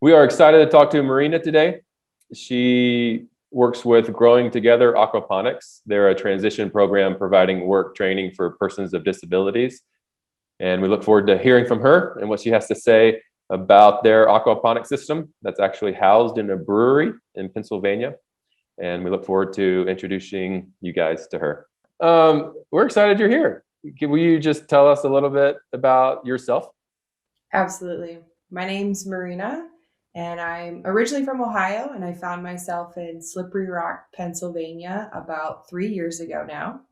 We are excited to talk to Marena today. She works with Growing Together Aquaponics. They're a transition program providing work training for persons of disabilities. And we look forward to hearing from her and what she has to say about their aquaponic system that's actually housed in a brewery in Pennsylvania. And we look forward to introducing you guys to her. We're excited you're here. Will you just tell us a little bit about yourself? Absolutely. My name's Marena, and I'm originally from Ohio, and I found myself in Slippery Rock, Pennsylvania about 3 years ago now.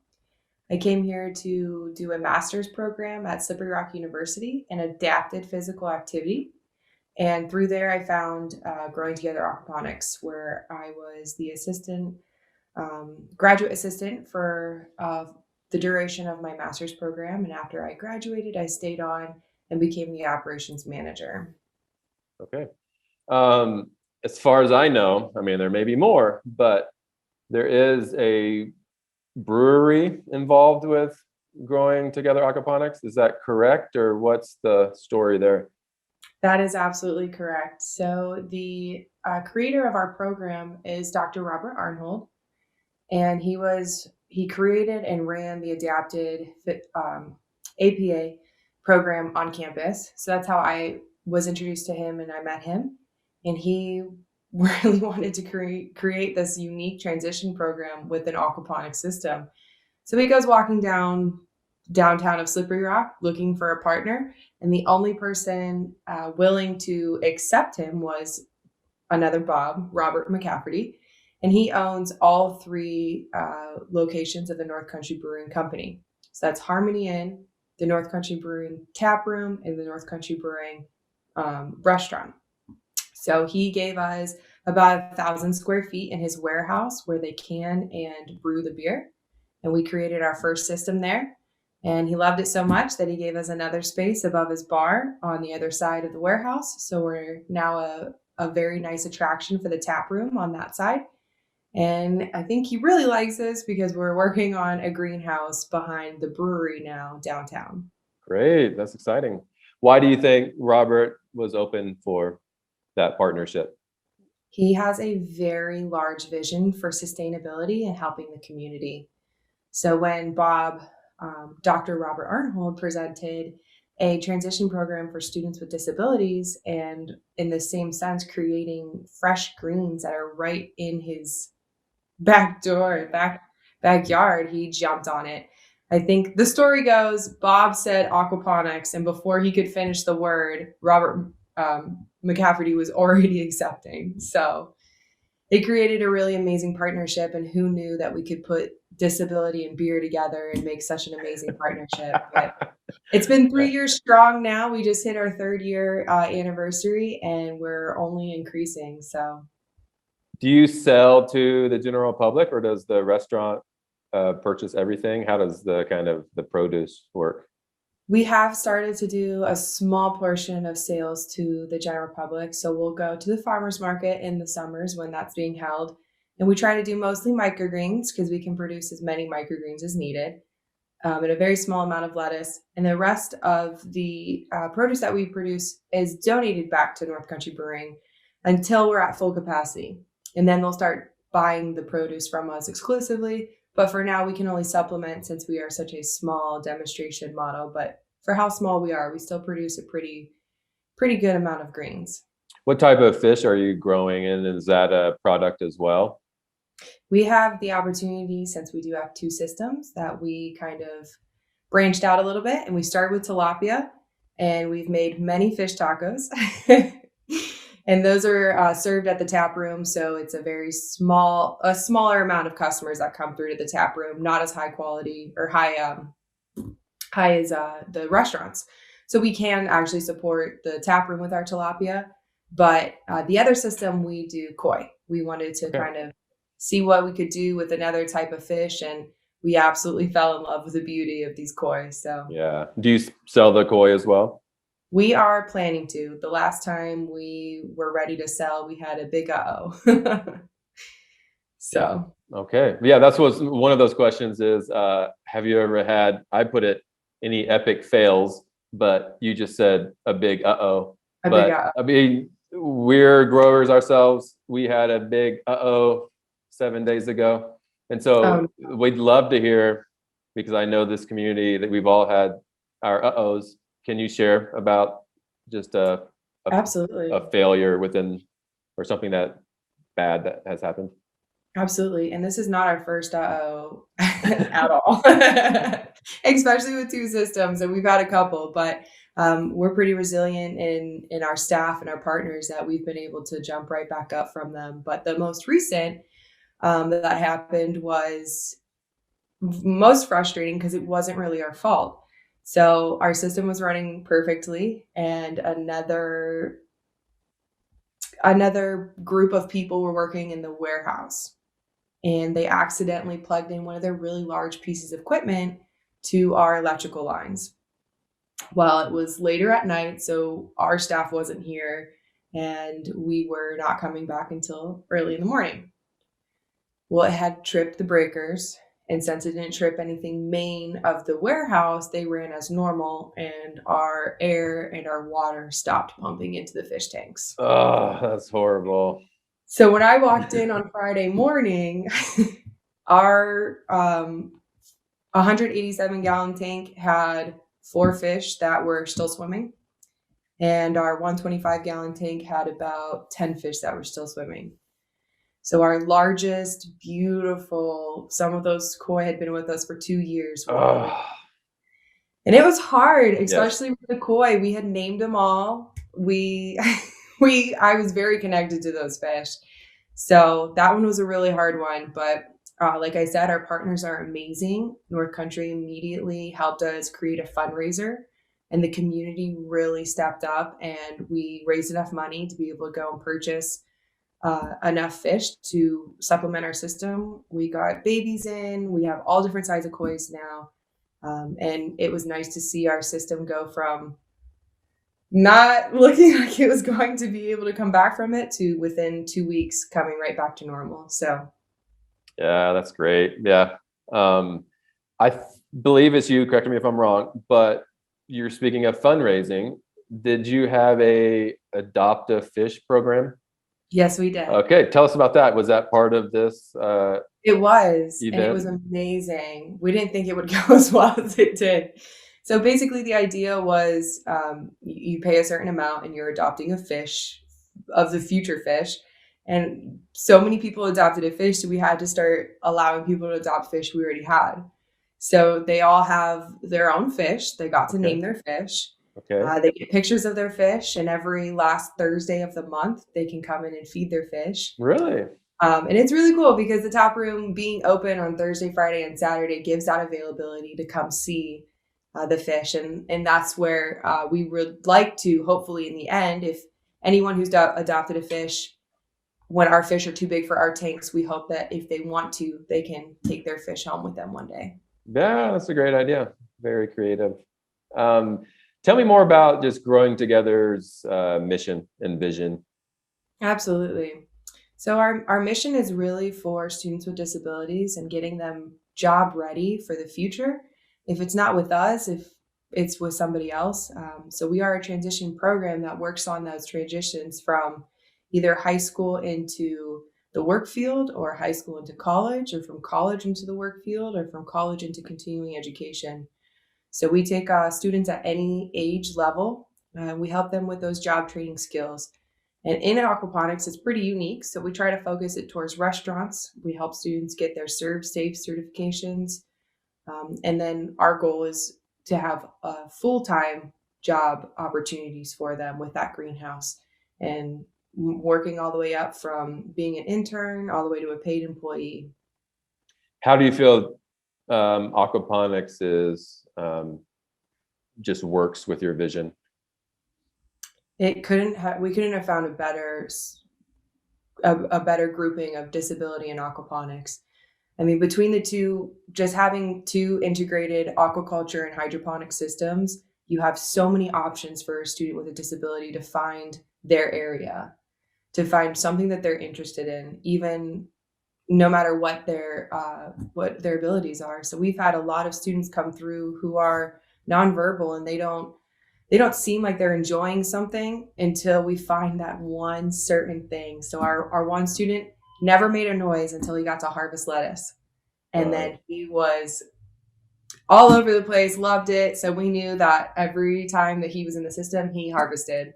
I came here to do a master's program at Slippery Rock University in adapted physical activity. And through there, I found Growing Together Aquaponics, where I was the graduate assistant for the duration of my master's program. And after I graduated, I stayed on and became the operations manager. Okay. As far as I know, I mean, there may be more, but there is a brewery involved with Growing Together Aquaponics. Is that correct? Or what's the story there? That is absolutely correct. So the creator of our program is Dr. Robert Arnhold, and he created and ran the adapted APA program on campus. So that's how I was introduced to him and I met him. And he really wanted to create this unique transition program with an aquaponic system. So he goes walking downtown of Slippery Rock looking for a partner. And the only person willing to accept him was another Bob, Robert McCafferty. And he owns all three locations of the North Country Brewing Company. So that's Harmony Inn, the North Country Brewing Tap Room, and the North Country Brewing restaurant. So he gave us about 1,000 square feet in his warehouse where they can and brew the beer. And we created our first system there. And he loved it so much that he gave us another space above his bar on the other side of the warehouse. So we're now a very nice attraction for the tap room on that side. And I think he really likes this because we're working on a greenhouse behind the brewery now downtown. Great, that's exciting. Why do you think Robert was open for that partnership? He has a very large vision for sustainability and helping the community. So when Dr. Robert Arnhold presented a transition program for students with disabilities, and in the same sense, creating fresh greens that are right in his backyard, he jumped on it. I think the story goes, Bob said aquaponics, and before he could finish the word, Robert McCafferty was already accepting. So it created a really amazing partnership, and who knew that we could put disability and beer together and make such an amazing partnership. But it's been 3 years strong now. We just hit our 3rd year anniversary, and we're only increasing. So do you sell to the general public, or does the restaurant purchase everything? How does the produce work? We have started to do a small portion of sales to the general public. So we'll go to the farmers market in the summers when that's being held. And we try to do mostly microgreens because we can produce as many microgreens as needed, and a very small amount of lettuce. And the rest of the produce that we produce is donated back to North Country Brewing until we're at full capacity. And then they'll start buying the produce from us exclusively. But for now, we can only supplement since we are such a small demonstration model. But for how small we are, we still produce a pretty good amount of greens. What type of fish are you growing in? Is that a product as well? We have the opportunity, since we do have 2 systems, that we kind of branched out a little bit. And we started with tilapia, and we've made many fish tacos. And those are served at the tap room. So it's a smaller amount of customers that come through to the tap room, not as high quality or high as the restaurants. So we can actually support the tap room with our tilapia. But the other system, we do koi. We wanted to kind of see what we could do with another type of fish. And we absolutely fell in love with the beauty of these koi. So yeah. Do you sell the koi as well? We are planning to. The last time we were ready to sell, we had a big uh-oh. So Okay. Yeah, that's what's one of those questions is, have you ever had, I put it, any epic fails, but you just said a big uh-oh. A big But I mean, we're growers ourselves. We had a big uh-oh 7 days ago. And so um, we'd love to hear, because I know this community that we've all had our uh-ohs. Can you share about just a, absolutely. a failure within, or something that bad that has happened? Absolutely. And this is not our first uh-oh at all, especially with two systems. And we've had a couple, but we're pretty resilient in our staff and our partners that we've been able to jump right back up from them. But the most recent that happened was most frustrating because it wasn't really our fault. So our system was running perfectly, and another group of people were working in the warehouse, and they accidentally plugged in one of their really large pieces of equipment to our electrical lines. Well, it was later at night, so our staff wasn't here, and we were not coming back until early in the morning. Well, it had tripped the breakers, and since it didn't trip anything main of the warehouse, they ran as normal, and our air and our water stopped pumping into the fish tanks. Oh, that's horrible. So when I walked in on Friday morning, our 187-gallon tank had 4 fish that were still swimming, and our 125-gallon tank had about 10 fish that were still swimming. So our largest, beautiful, some of those koi had been with us for 2 years. Oh, And it was hard, yes. especially with the koi. We had named them all. We, I was very connected to those fish. So that one was a really hard one. But like I said, our partners are amazing. North Country immediately helped us create a fundraiser, and the community really stepped up, and we raised enough money to be able to go and purchase enough fish to supplement our system. We got babies in. We have all different sizes of koi now. And it was nice to see our system go from not looking like it was going to be able to come back from it to within 2 weeks coming right back to normal. So Yeah, that's great. Yeah. Um, believe it's you, correct me if I'm wrong, but you're speaking of fundraising. Did you have a adopt a fish program? yes, we did. Okay, tell us about that. Was that part of this It was, and it was event? amazing. We didn't think it would go as well as it did. So basically, the idea was you pay a certain amount and you're adopting a fish of the future fish. And so many people adopted a fish, so we had to start allowing people to adopt fish we already had. So they all have their own fish. They got to Okay. name their fish. Okay. They get pictures of their fish, and every last Thursday of the month, they can come in and feed their fish. Really? And it's really cool because the tap room being open on Thursday, Friday, and Saturday gives that availability to come see the fish. And that's where we would like to, hopefully, in the end, if anyone who's adopted a fish, when our fish are too big for our tanks, we hope that if they want to, they can take their fish home with them one day. Yeah, that's a great idea. Very creative. Um, Tell me more about just Growing Together's mission and vision. Absolutely. So our mission is really for students with disabilities and getting them job ready for the future. If it's not with us, if it's with somebody else. So we are a transition program that works on those transitions from either high school into the work field, or high school into college, or from college into the work field, or from college into continuing education. So we take students at any age level. We help them with those job training skills. And in aquaponics, it's pretty unique. So we try to focus it towards restaurants. We help students get their Serve Safe certifications. And then our goal is to have full-time job opportunities for them with that greenhouse, and working all the way up from being an intern all the way to a paid employee. How do you feel aquaponics is just works with your vision? We couldn't have found a better grouping of disability and aquaponics. I mean, between the two, just having two integrated aquaculture and hydroponic systems, you have so many options for a student with a disability to find their area, to find something that they're interested in. Even no matter what their abilities are. So we've had a lot of students come through who are nonverbal, and they don't seem like they're enjoying something until we find that one certain thing. So our one student never made a noise until he got to harvest lettuce. And then he was all over the place, loved it. So we knew that every time that he was in the system, he harvested.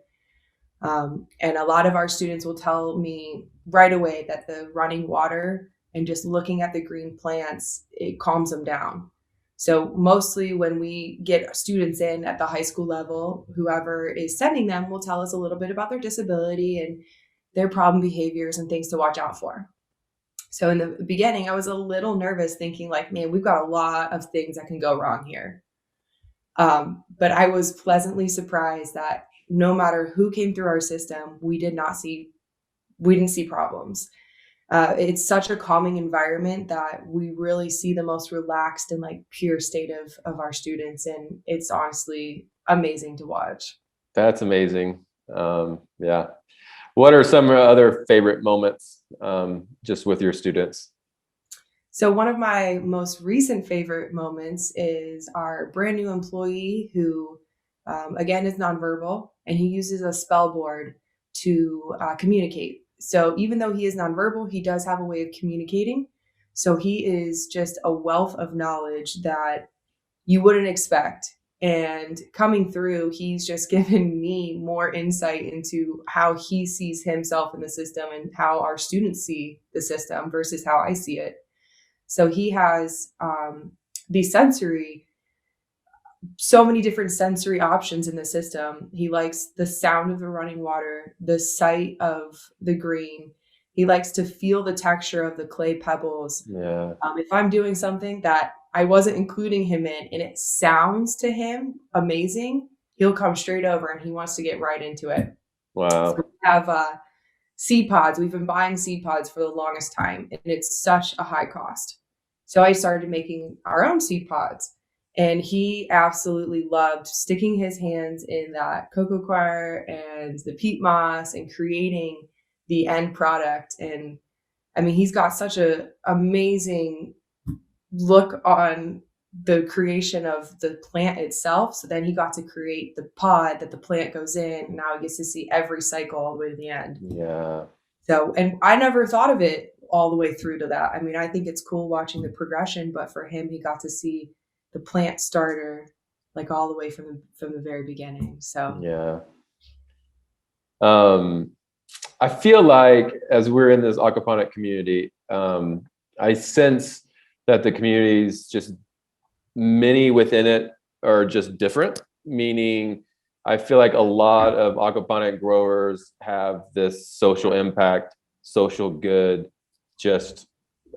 And a lot of our students will tell me right away that the running water and just looking at the green plants, it calms them down. So mostly when we get students in at the high school level, whoever is sending them will tell us a little bit about their disability and their problem behaviors and things to watch out for. So in the beginning, I was a little nervous thinking like, man, we've got a lot of things that can go wrong here. But I was pleasantly surprised that no matter who came through our system, we didn't see problems. It's such a calming environment that we really see the most relaxed and like pure state of our students. And it's honestly amazing to watch. That's amazing. Yeah. What are some other favorite moments just with your students? So one of my most recent favorite moments is our brand new employee who, again, is nonverbal, and he uses a spell board to communicate. So even though he is nonverbal, he does have a way of communicating. So he is just a wealth of knowledge that you wouldn't expect. And coming through, he's just given me more insight into how he sees himself in the system and how our students see the system versus how I see it. So he has so many different sensory options in the system. He likes the sound of the running water, the sight of the green. He likes to feel the texture of the clay pebbles. Yeah. If I'm doing something that I wasn't including him in and it sounds to him amazing, he'll come straight over and he wants to get right into it. Wow. So we have seed pods. We've been buying seed pods for the longest time, and it's such a high cost. So I started making our own seed pods, and he absolutely loved sticking his hands in that cocoa coir and the peat moss and creating the end product. And I mean, he's got such a amazing look on the creation of the plant itself. So then he got to create the pod that the plant goes in. And now he gets to see every cycle all the way to the end. Yeah. So, and I never thought of it all the way through to that. I mean, I think it's cool watching the progression, but for him, he got to see the plant starter like all the way from the very beginning. So Yeah. I feel like as we're in this aquaponic community, I sense that the communities, just many within it, are just different. Meaning, I feel like a lot of aquaponic growers have this social impact, social good, just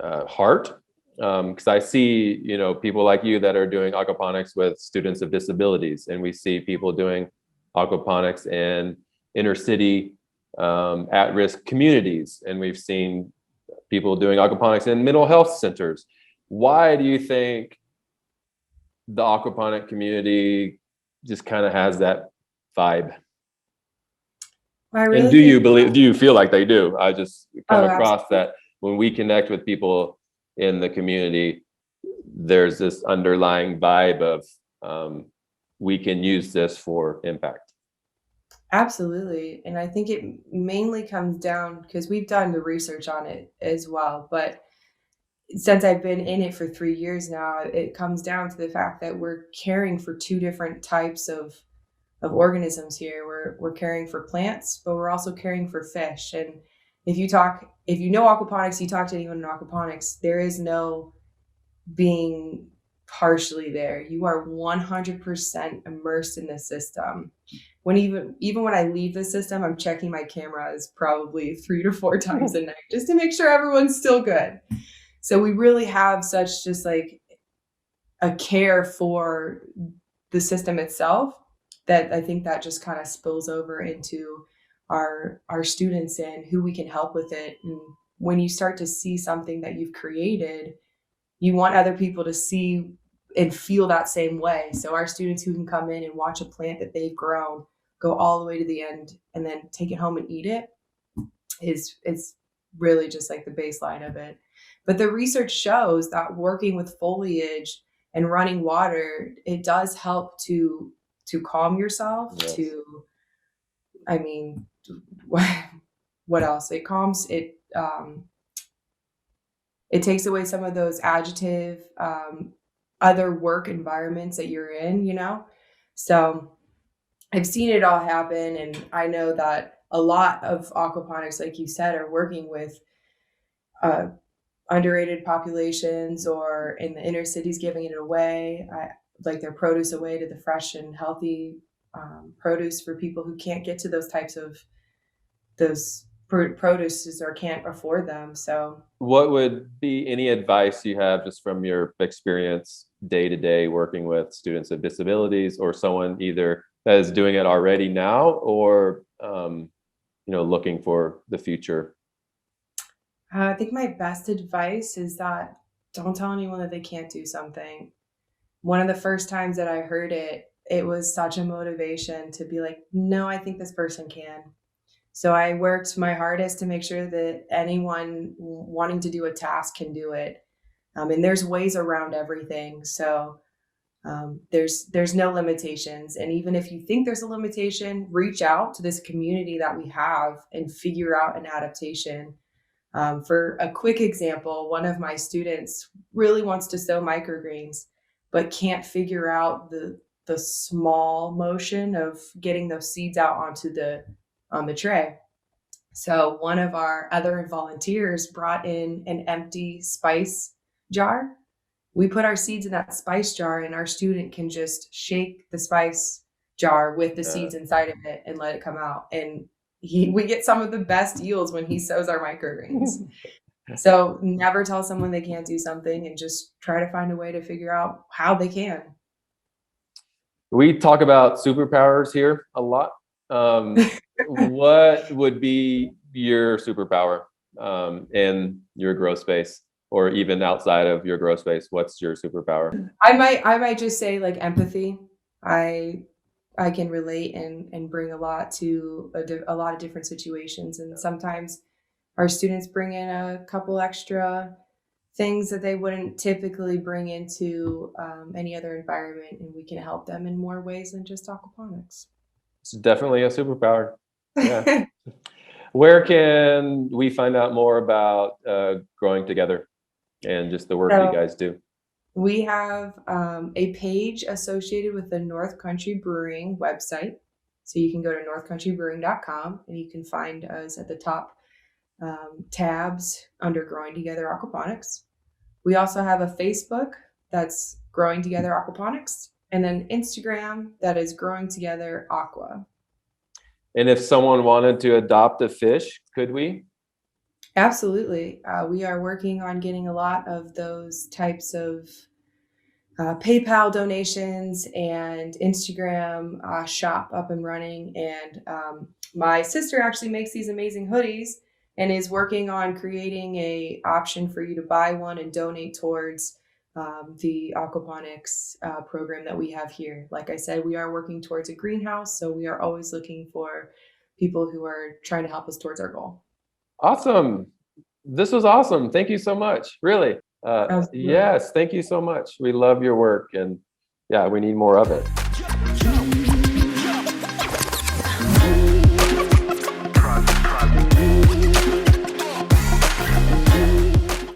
heart. Because I see, people like you that are doing aquaponics with students of disabilities, and we see people doing aquaponics in inner city at-risk communities, and we've seen people doing aquaponics in mental health centers. Why do you think the aquaponic community just kind of has that vibe? And do you feel like they do? I just come across absolutely. that when we connect with people in the community, there's this underlying vibe of we can use this for impact. Absolutely. And I think it mainly comes down because we've done the research on it as well. But since I've been in it for 3 years now, it comes down to the fact that we're caring for two different types of organisms here. We're caring for plants, but we're also caring for fish. And if you know aquaponics, you talk to anyone in aquaponics, there is no being partially there. You are 100% immersed in the system. When even when I leave the system, I'm checking my cameras probably 3 to 4 times a night just to make sure everyone's still good. So we really have such just like a care for the system itself that I think that just kind of spills over into our students and who we can help with it. And when you start to see something that you've created, you want other people to see and feel that same way. So our students who can come in and watch a plant that they've grown go all the way to the end and then take it home and eat it is really just like the baseline of it. But the research shows that working with foliage and running water, it does help to calm yourself, Yes. to, I mean, what else? It calms it. It takes away some of those agitative other work environments that you're in, you know? So I've seen it all happen. And I know that a lot of aquaponics, like you said, are working with uh, underrated populations or in the inner cities giving it away, like their produce away to the fresh and healthy produce for people who can't get to those types of those produces or can't afford them. So What would be any advice you have just from your experience day to day working with students with disabilities, or someone either that is doing it already now or looking for the future? I think my best advice is that don't tell anyone that they can't do something. One of the first times that I heard it, it was such a motivation to be like, no, I think this person can. So I worked my hardest to make sure that anyone wanting to do a task can do it. And there's ways around everything. So there's no limitations. And even if you think there's a limitation, reach out to this community that we have and figure out an adaptation. For a quick example, one of my students really wants to sow microgreens, but can't figure out the small motion of getting those seeds out onto the tray. So one of our other volunteers brought in an empty spice jar. We put our seeds in that spice jar, and our student can just shake the spice jar with the Uh, seeds inside of it and let it come out. And we get some of the best yields when he sows our microgreens. So never tell someone they can't do something, and just try to find a way to figure out how they can. we talk about superpowers here a lot. What would be your superpower in your growth space, or even outside of your growth space? What's your superpower? I might just say like empathy. I can relate and bring a lot to a lot of different situations, and sometimes our students bring in a couple extra things that they wouldn't typically bring into any other environment, and we can help them in more ways than just aquaponics. It's definitely a superpower. Yeah. Where can we find out more about Growing Together and just the work you So guys do? we have a page associated with the North Country Brewing website. So you can go to northcountrybrewing.com and you can find us at the top tabs under Growing Together Aquaponics. We also have a Facebook that's Growing Together Aquaponics, and then Instagram that is Growing Together Aqua. And if someone wanted to adopt a fish, could we? Absolutely. We are working on getting a lot of those types of PayPal donations and Instagram shop up and running. And my sister actually makes these amazing hoodies and is working on creating a option for you to buy one and donate towards the aquaponics program that we have here. Like I said, we are working towards a greenhouse, so we are always looking for people who are trying to help us towards our goal. Awesome. This was awesome. Thank you so much. Really. Absolutely. Yes, thank you so much. We love your work, and yeah, we need more of it.